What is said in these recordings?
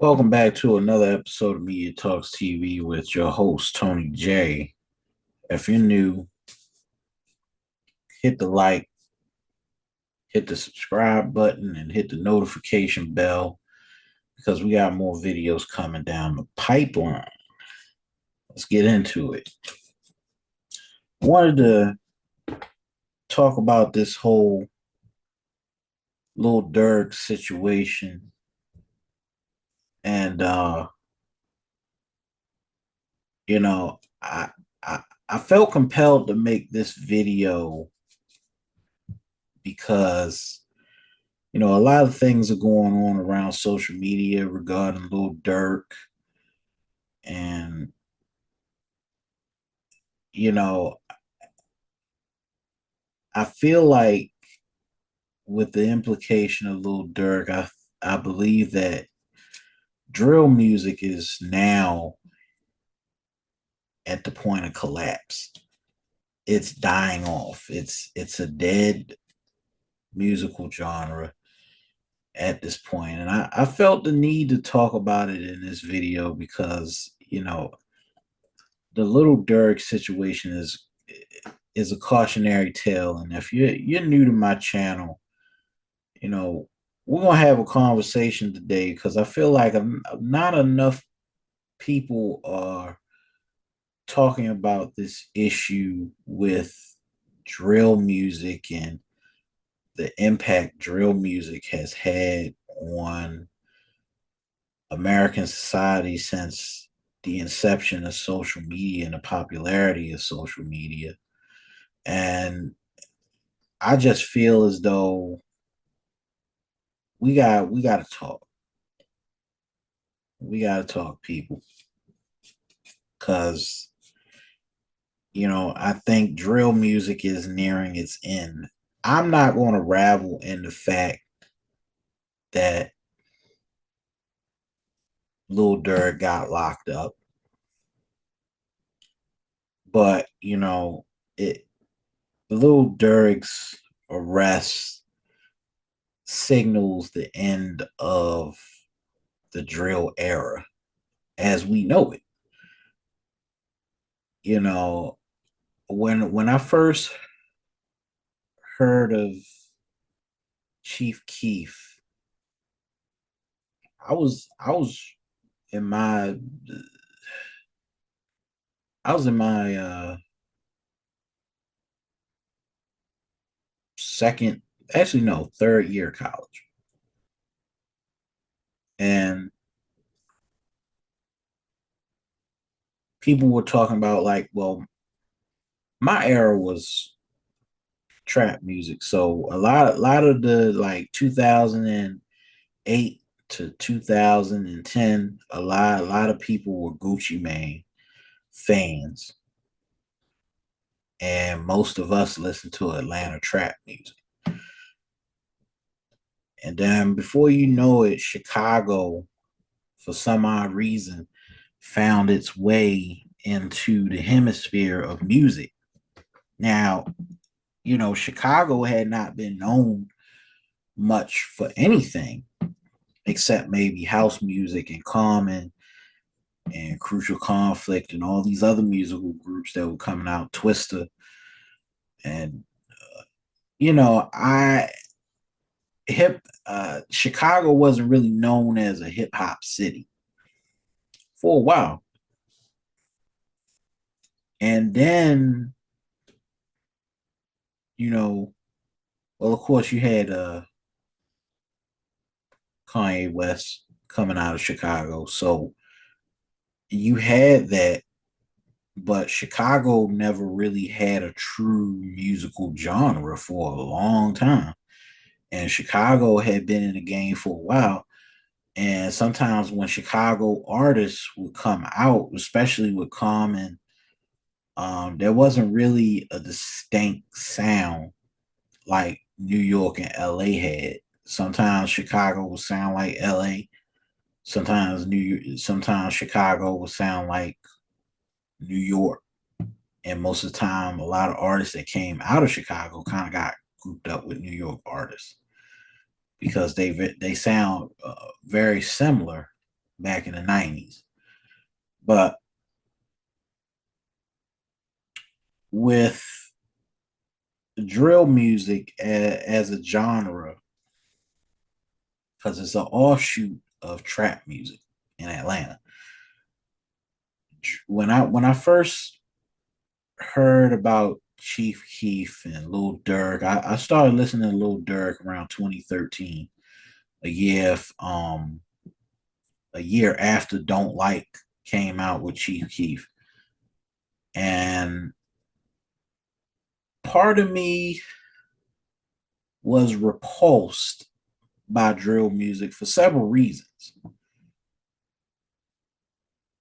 Welcome back to another episode of Media Talks TV with your host, Tony J. If you're new, hit the like, hit the subscribe button, and hit the notification bell because we got more videos coming down the pipeline. Let's get into it. Wanted to talk about this whole Lil Durk situation. And you know, I felt compelled to make this video because a lot of things are going on around social media regarding Lil Durk. And, you know, I feel like with the implication of Lil Durk, I believe that drill music is now at the point of collapse. It's dying off. It's a dead musical genre at this point. And I felt the need to talk about it in this video because, the Little Durk situation is a cautionary tale. And if you're new to my channel, you know, we're gonna have a conversation today because I feel like not enough people are talking about this issue with drill music and the impact drill music has had on American society since the inception of social media and the popularity of social media. And I just feel as though we got to talk. We got to talk, people, because I think drill music is nearing its end. I'm not going to ravel in the fact that Lil Durk got locked up, but it Lil Durk's arrest signals the end of the drill era as we know it. You know, when I first heard of Chief Keef, I was in my I was in my second, actually no, third year of college. And people were talking about, like, well, my era was trap music. So a lot of the, like, 2008 to 2010, a lot of people were Gucci Mane fans. And most of us listened to Atlanta trap music. And then before you know it, Chicago, for some odd reason, found its way into the hemisphere of music. Now, Chicago had not been known much for anything except maybe house music and Common and Crucial Conflict and all these other musical groups that were coming out, Twister. And, I hip Chicago wasn't really known as a hip hop city for a while. And then, well, of course, you had Kanye West coming out of Chicago. So you had that, but Chicago never really had a true musical genre for a long time. And Chicago had been in the game for a while. And sometimes when Chicago artists would come out, especially with Common, there wasn't really a distinct sound like New York and LA had. Sometimes Chicago would sound like LA. Sometimes Chicago would sound like New York. And most of the time, a lot of artists that came out of Chicago kind of got grouped up with New York artists because they sound very similar. back in the 90s. But with drill music as a genre, because it's an offshoot of trap music in Atlanta. When I first heard about Chief Keef and Lil Durk, I started listening to Lil Durk around 2013, a year a year after Don't Like came out with Chief Keef. And part of me was repulsed by drill music for several reasons.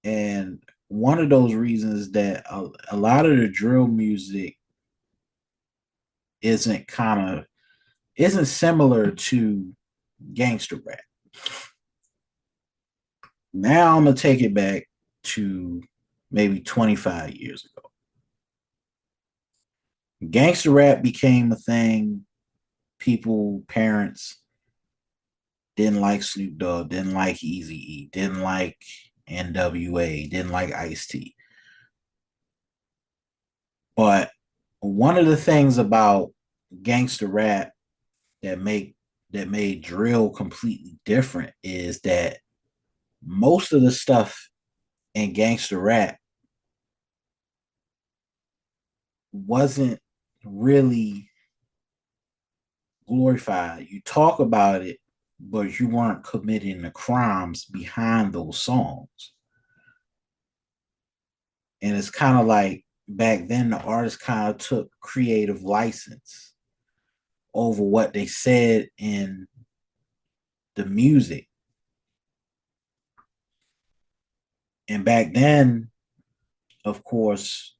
And one of those reasons is that a lot of the drill music isn't kind of isn't similar to gangster rap. Now I'm gonna take it back to maybe 25 years ago. Gangster rap became a thing. People, parents didn't like Snoop Dogg, didn't like Easy E, didn't like NWA, didn't like Ice T. But one of the things about gangster rap that make that made drill completely different is that most of the stuff in gangster rap wasn't really glorified. You talk about it, but you weren't committing the crimes behind those songs. And it's kind of like back then, the artists kind of took creative license over what they said in the music. And back then, of course,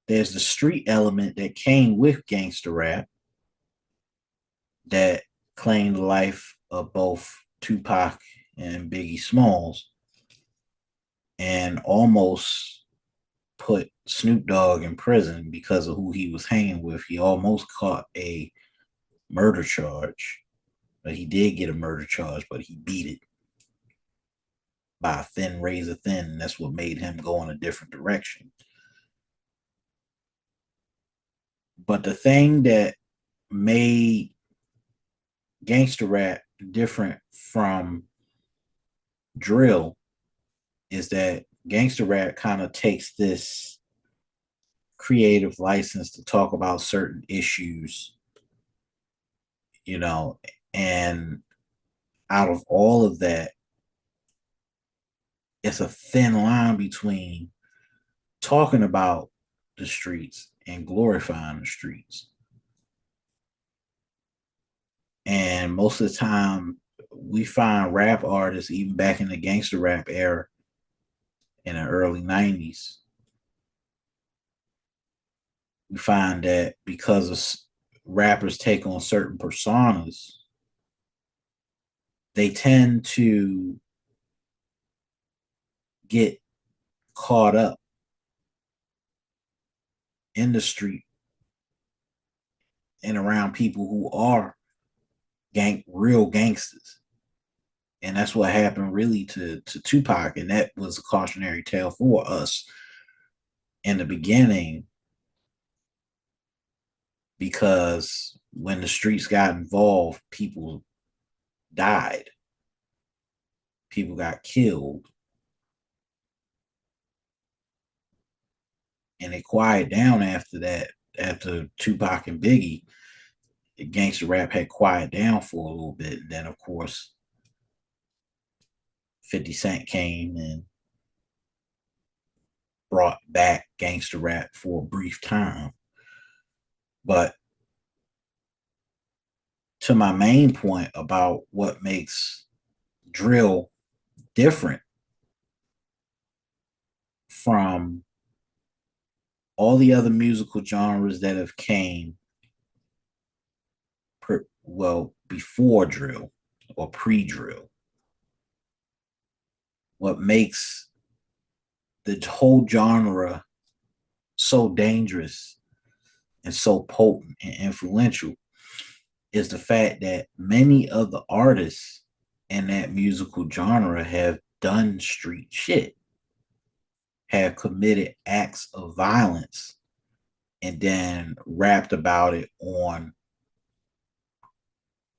there's the street element that came with gangster rap that claimed the life of both Tupac and Biggie Smalls and almost put Snoop Dogg in prison because of who he was hanging with. He almost caught a murder charge, but he did get a murder charge, but he beat it by a thin razor thin. And that's what made him go in a different direction. But the thing that made gangster rap different from drill is that gangster rap kind of takes this creative license to talk about certain issues, you know, and out of all of that, it's a thin line between talking about the streets and glorifying the streets. And most of the time, we find rap artists, even back in the gangster rap era in the early 90s, we find that because of rappers take on certain personas, they tend to get caught up in the street and around people who are real gangsters. And that's what happened really to Tupac. And that was a cautionary tale for us in the beginning, because when the streets got involved, people died, people got killed, and it quieted down after that. After Tupac and Biggie, gangster rap had quieted down for a little bit. And then, of course, 50 Cent came and brought back gangster rap for a brief time. But to my main point about what makes drill different from all the other musical genres that have came before drill or pre-drill, what makes the whole genre so dangerous and so potent and influential is the fact that many of the artists in that musical genre have done street shit, have committed acts of violence, and then rapped about it on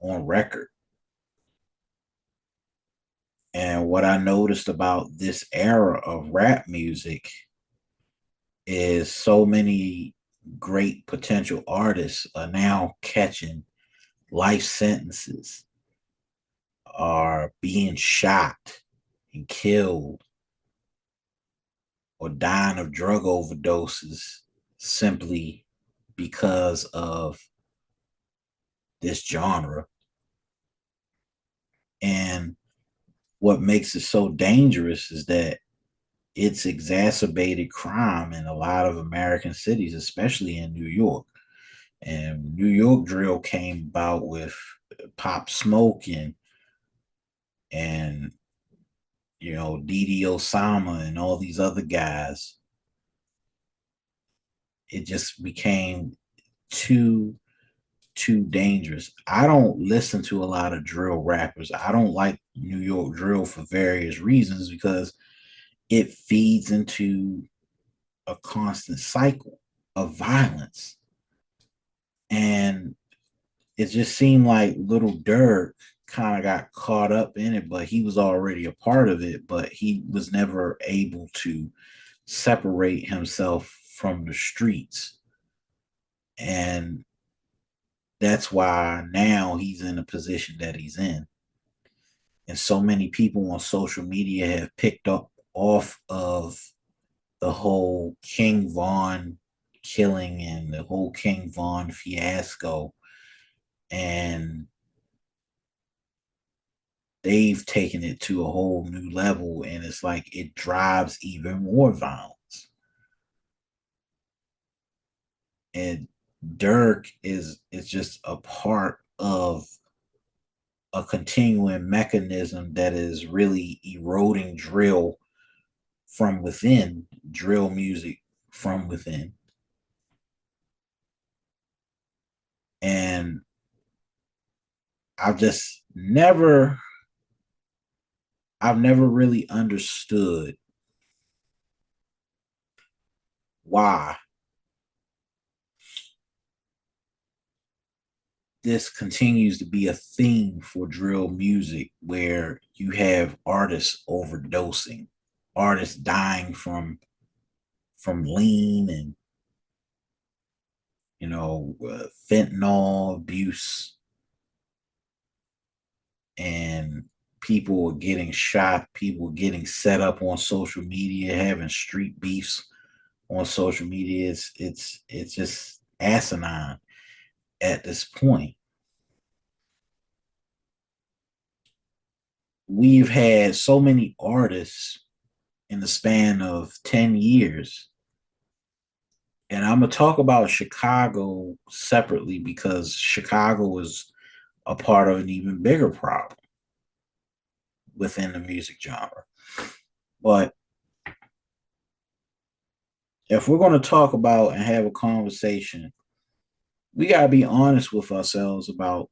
record. And what I noticed about this era of rap music is so many great potential artists are now catching life sentences, are being shot and killed, or dying of drug overdoses simply because of this genre. And what makes it so dangerous is that it's exacerbated crime in a lot of American cities, especially in New York. And New York drill came about with Pop Smoke and Didi Osama and all these other guys. It just became too too dangerous. I don't listen to a lot of drill rappers. I don't like New York drill for various reasons because it feeds into a constant cycle of violence. And it just seemed like Little Durk kind of got caught up in it, but he was already a part of it, but he was never able to separate himself from the streets. And that's why now he's in the position that he's in. And so many people on social media have picked up off of the whole King Von killing and the whole King Von fiasco. And they've taken it to a whole new level. And it's like it drives even more violence. And Dirk is just a part of a continuing mechanism that is really eroding drill from within, drill music from within. And I've just I've never really understood why this continues to be a theme for drill music where you have artists overdosing, artists dying from lean and fentanyl abuse, and people are getting shot, people are getting set up on social media, having street beefs on social media. It's just asinine at this point. We've had so many artists in the span of 10 years. And I'm going to talk about Chicago separately because Chicago is a part of an even bigger problem within the music genre. But if we're going to talk about and have a conversation, we got to be honest with ourselves about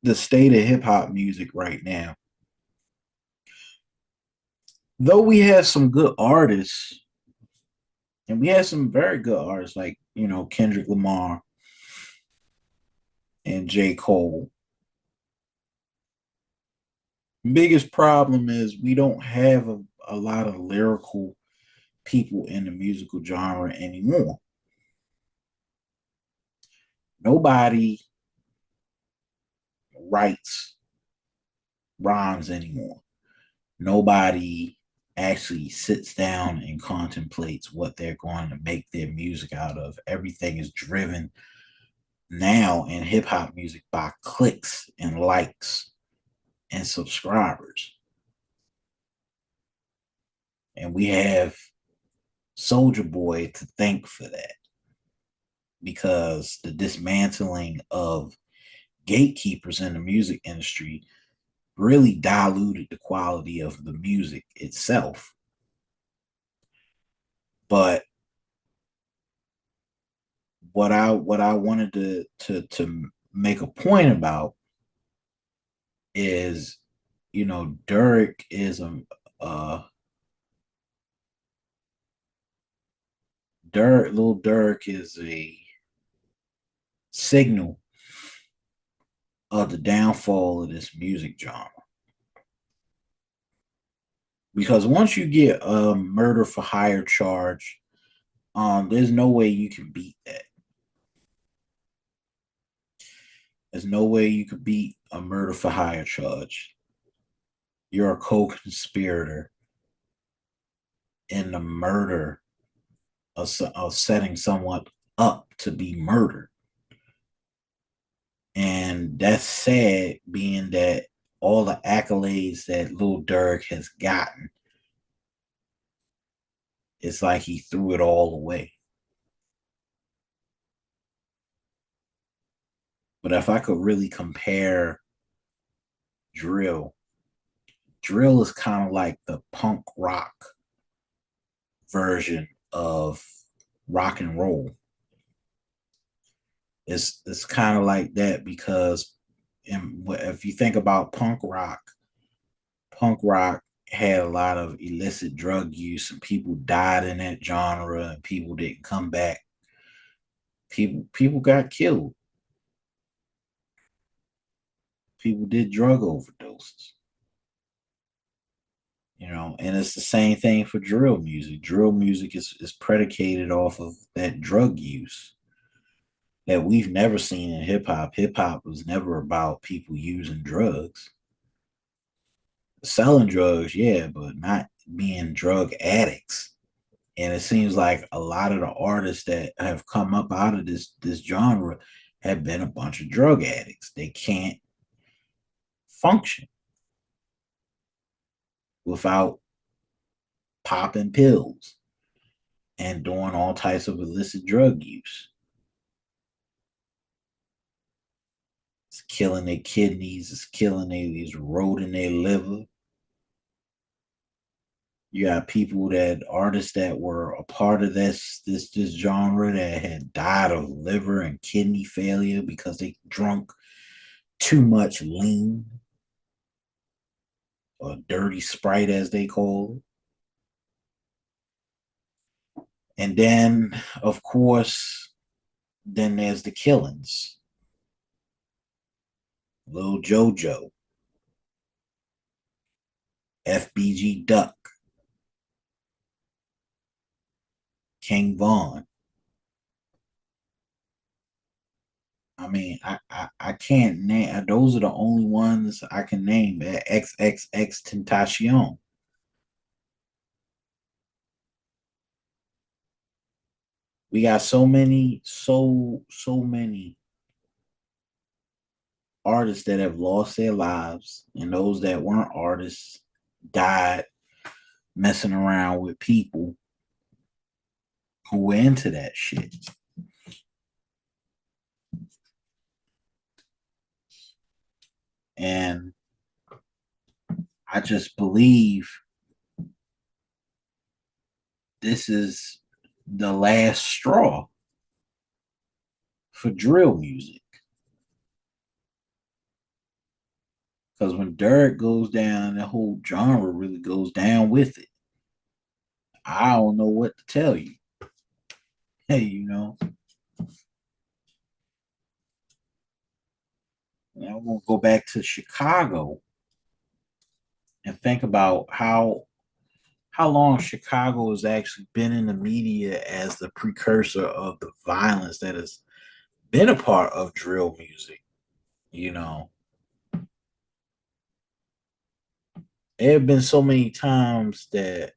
the state of hip hop music right now. Though we have some good artists, and we have some very good artists like, Kendrick Lamar and J. Cole. Biggest problem is we don't have a lot of lyrical people in the musical genre anymore. Nobody writes rhymes anymore. Nobody actually sits down and contemplates what they're going to make their music out of. Everything is driven now in hip hop music by clicks and likes and subscribers. And we have Soldier Boy to thank for that, because the dismantling of gatekeepers in the music industry really diluted the quality of the music itself. But what I wanted to make a point about is Durk is uh Lil Durk is a signal of the downfall of this music genre. Because once you get a murder for hire charge, there's no way you can beat that. There's no way you could beat a murder for hire charge. You're a co-conspirator in the murder of setting someone up to be murdered. And that's sad, being that all the accolades that Lil Durk has gotten, it's like he threw it all away. But if I could really compare drill, drill is kind of like the punk rock version of rock and roll. It's kind of like that because if you think about punk rock had a lot of illicit drug use and people died in that genre and people didn't come back. People got killed. People did drug overdoses. And it's the same thing for drill music. Drill music is predicated off of that drug use that we've never seen in hip hop. Hip hop was never about people using drugs. Selling drugs, yeah, but not being drug addicts. And it seems like a lot of the artists that have come up out of this genre have been a bunch of drug addicts. They can't function without popping pills and doing all types of illicit drug use. It's killing their kidneys, it's killing it's eroding their liver. You got people that artists that were a part of this genre that had died of liver and kidney failure because they drunk too much lean or dirty Sprite as they call it. And then, of course, then there's the killings. Lil Jojo, FBG Duck, King Von. I mean, I can't name. Those are the only ones I can name. XXX Tentacion. We got so many artists that have lost their lives, and those that weren't artists died messing around with people who were into that shit. And I just believe this is the last straw for drill music. Because when Durk goes down, the whole genre really goes down with it. I don't know what to tell you. Hey, I want to go back to Chicago and think about how long Chicago has actually been in the media as the precursor of the violence that has been a part of drill music. You know, there have been so many times that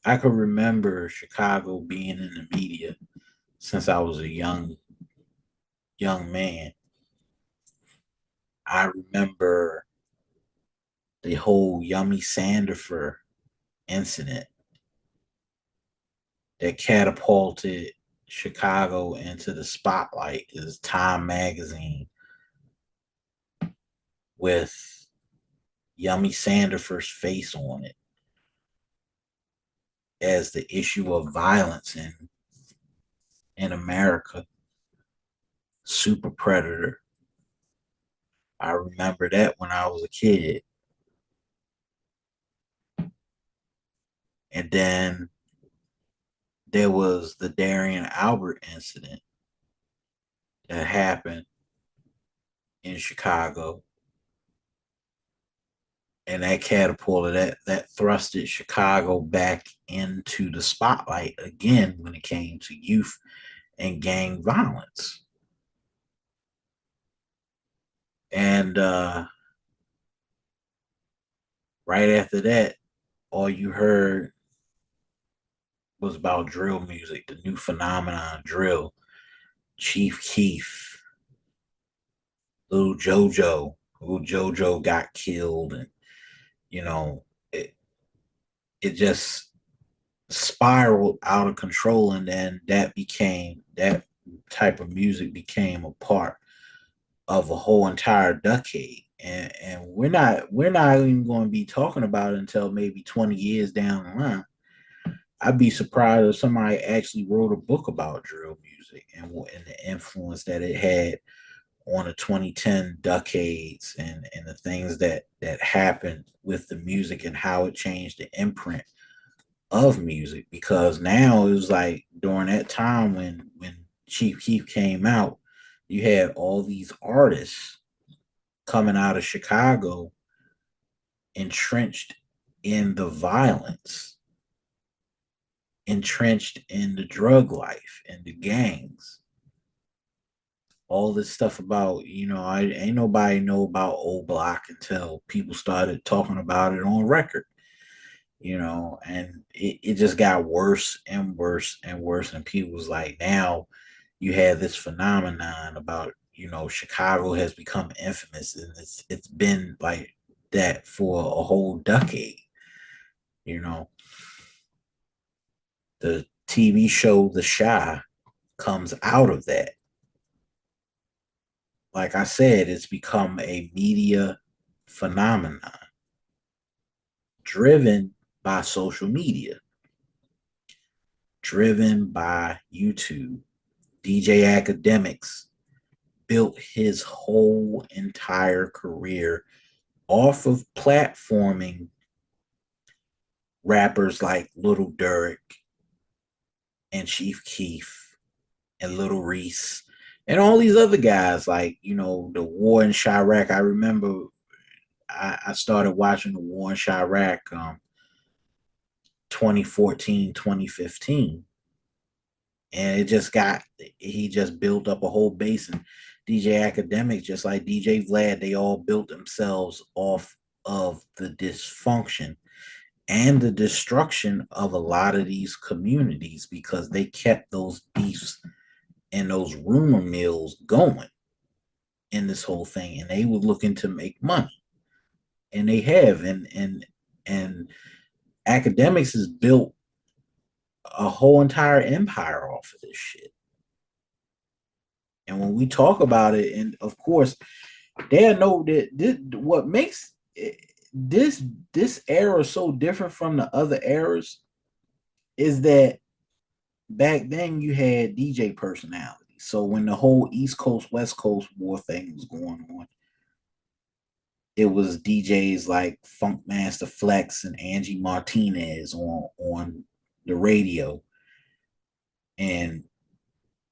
I could remember Chicago being in the media since I was a young man. I remember the whole Yummy Sandifer incident that catapulted Chicago into the spotlight is Time Magazine with Yummy Sandifer's face on it as the issue of violence in America. Super Predator. I remember that when I was a kid. And then there was the Darian Albert incident that happened in Chicago. And that catapulted that thrusted Chicago back into the spotlight again when it came to youth and gang violence. And right after that, all you heard was about drill music, the new phenomenon drill. Chief Keef, Little Jojo got killed, and you know it. It just spiraled out of control, and then that type of music became a part of a whole entire decade. And we're not even going to be talking about it until maybe 20 years down the line. I'd be surprised if somebody actually wrote a book about drill music and the influence that it had on the 2010 decades and the things that happened with the music and how it changed the imprint of music. Because now it was like during that time when Chief Keef came out, you had all these artists coming out of Chicago entrenched in the violence, entrenched in the drug life and the gangs. All this stuff about, I ain't nobody know about old block until people started talking about it on record, and it just got worse and worse and worse. And people was like, now you have this phenomenon about, Chicago has become infamous, and it's been like that for a whole decade. You know, the TV show The Shy comes out of that. Like I said, it's become a media phenomenon driven by social media, driven by YouTube. DJ Academics built his whole entire career off of platforming rappers like Little Durk and Chief Keef and Little Reese and all these other guys, like, the war in Chiraq. I remember I started watching the war in Chiraq 2014, 2015. And he just built up a whole base. And DJ Academics, just like DJ Vlad, they all built themselves off of the dysfunction and the destruction of a lot of these communities because they kept those beefs and those rumor mills going in this whole thing, and they were looking to make money, and they have. And Academics has built a whole entire empire off of this shit. And when we talk about it, and of course, they know that what makes this this era so different from the other eras is that back then you had DJ personality. So when the whole East Coast West Coast war thing was going on, it was DJs like Funkmaster Flex and Angie Martinez on the radio, and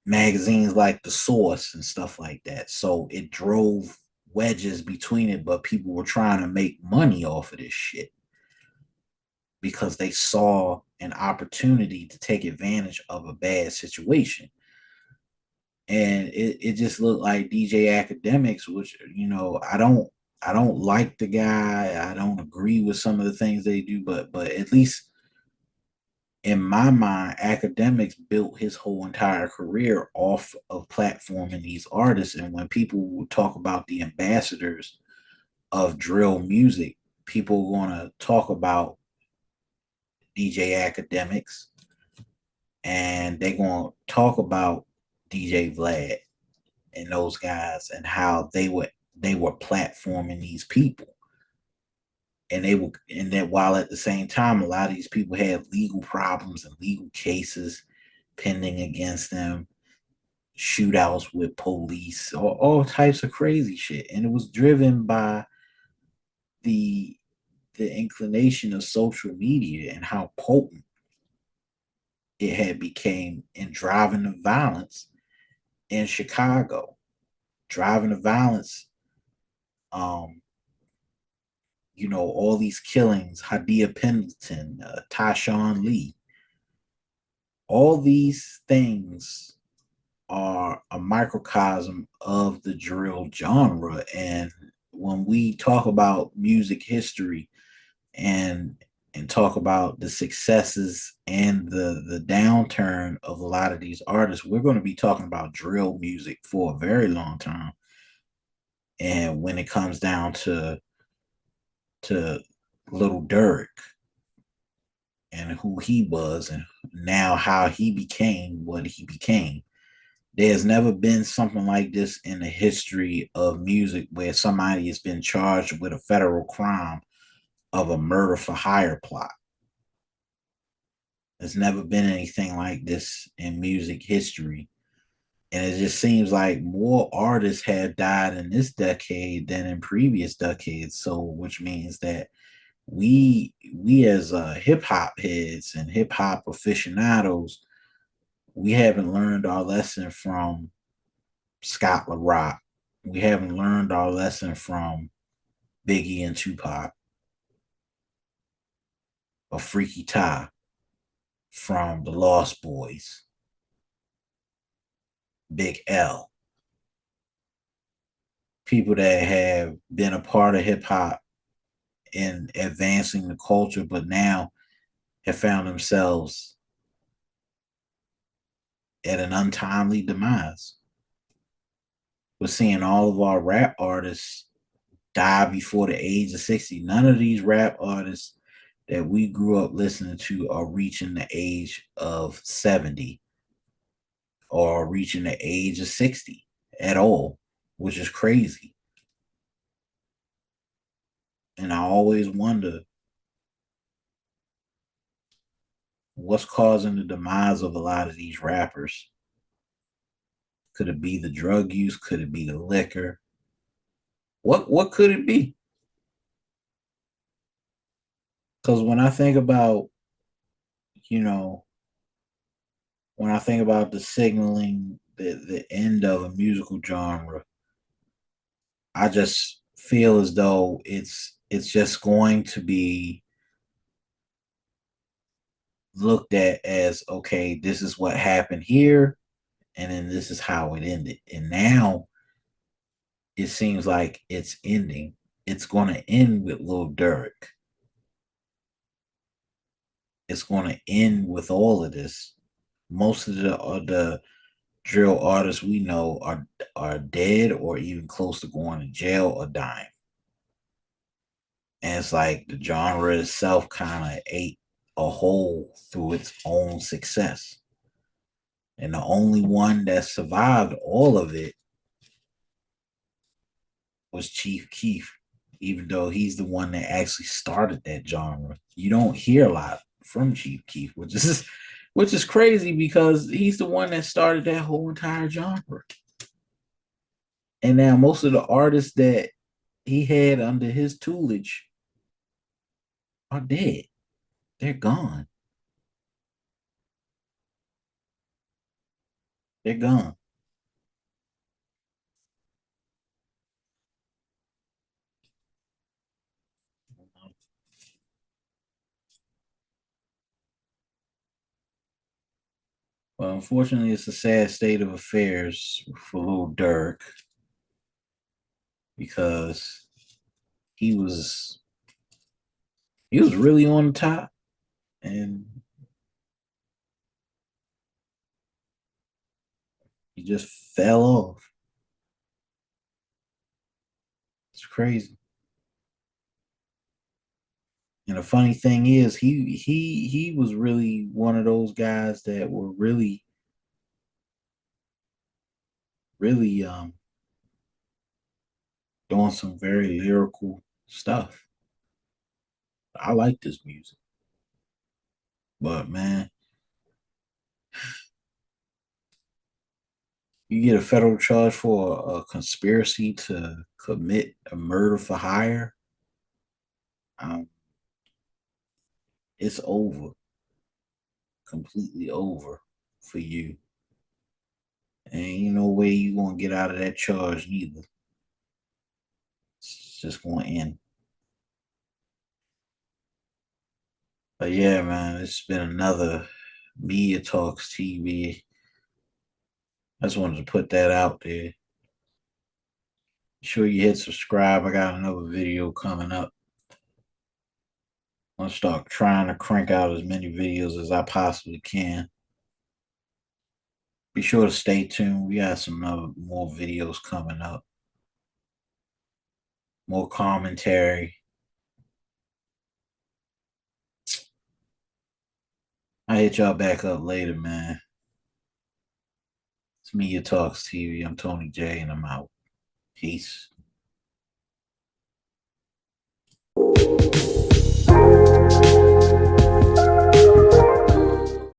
magazines like The Source and stuff like that. So it drove wedges between it, but people were trying to make money off of this shit because they saw an opportunity to take advantage of a bad situation. And it just looked like DJ Academics, which, I don't like the guy. I don't agree with some of the things they do, but at least in my mind, Academics built his whole entire career off of platforming these artists. And when people talk about the ambassadors of drill music, people are going to talk about DJ Academics, and they're going to talk about DJ Vlad and those guys and how they were platforming these people. And that while at the same time a lot of these people had legal problems and legal cases pending against them, shootouts with police, all types of crazy shit. And it was driven by the the inclination of social media and how potent it had became in driving the violence in Chicago, driving the violence. Um, all these killings, Hadia Pendleton, Tyshawn Lee, all these things are a microcosm of the drill genre. And when we talk about music history and talk about the successes and the downturn of a lot of these artists, we're going to be talking about drill music for a very long time. And when it comes down to Little Durk and who he was and now how he became what he became, there's never been something like this in the history of music where somebody has been charged with a federal crime of a murder for hire plot. There's never been anything like this in music history. And it just seems like more artists have died in this decade than in previous decades. So, which means that we as hip hop heads and hip hop aficionados, we haven't learned our lesson from Scott LaRock. We haven't learned our lesson from Biggie and Tupac or Freaky Tah from the Lost Boys, Big L, people that have been a part of hip hop in advancing the culture, but now have found themselves at an untimely demise. We're seeing all of our rap artists die before the age of 60. None of these rap artists that we grew up listening to are reaching the age of 70 or reaching the age of 60 at all, which is crazy. And I always wonder what's causing the demise of a lot of these rappers. Could it be the drug use? Could it be the liquor? What could it be? Because when I think about, you know, when I think about the signaling, the end of a musical genre, I just feel as though it's just going to be looked at as, okay, this is what happened here, and then this is how it ended. And now it seems like it's ending. It's going to end with Lil Durk. It's going to end with all of this. Most of the drill artists we know are dead or even close to going to jail or dying. And it's like the genre itself kind of ate a hole through its own success. And the only one that survived all of it was Chief Keef, even though he's the one that actually started that genre. You don't hear a lot from Chief Keef, which is crazy because he's the one that started that whole entire genre. And now most of the artists that he had under his tutelage are dead. They're gone. They're gone. Well, unfortunately, it's a sad state of affairs for Lil Durk because he was he was really on the top, and he just fell off. It's crazy. And the funny thing is, he was really one of those guys that were really doing some very lyrical stuff. I like this music, but man, You get a federal charge for a conspiracy to commit a murder for hire. Um, it's over, completely over for you. And ain't no way you gonna get out of that charge neither. It's just gonna end. But yeah, man, it's been another Media Talks TV. I just wanted to put that out there. Be sure you hit subscribe. I got another video coming up. I'm gonna start trying to crank out as many videos as I possibly can. Be sure to stay tuned. We got some more videos coming up, more commentary. I hit y'all back up later, man. It's Media Talks TV. I'm Tony J, and I'm out. Peace.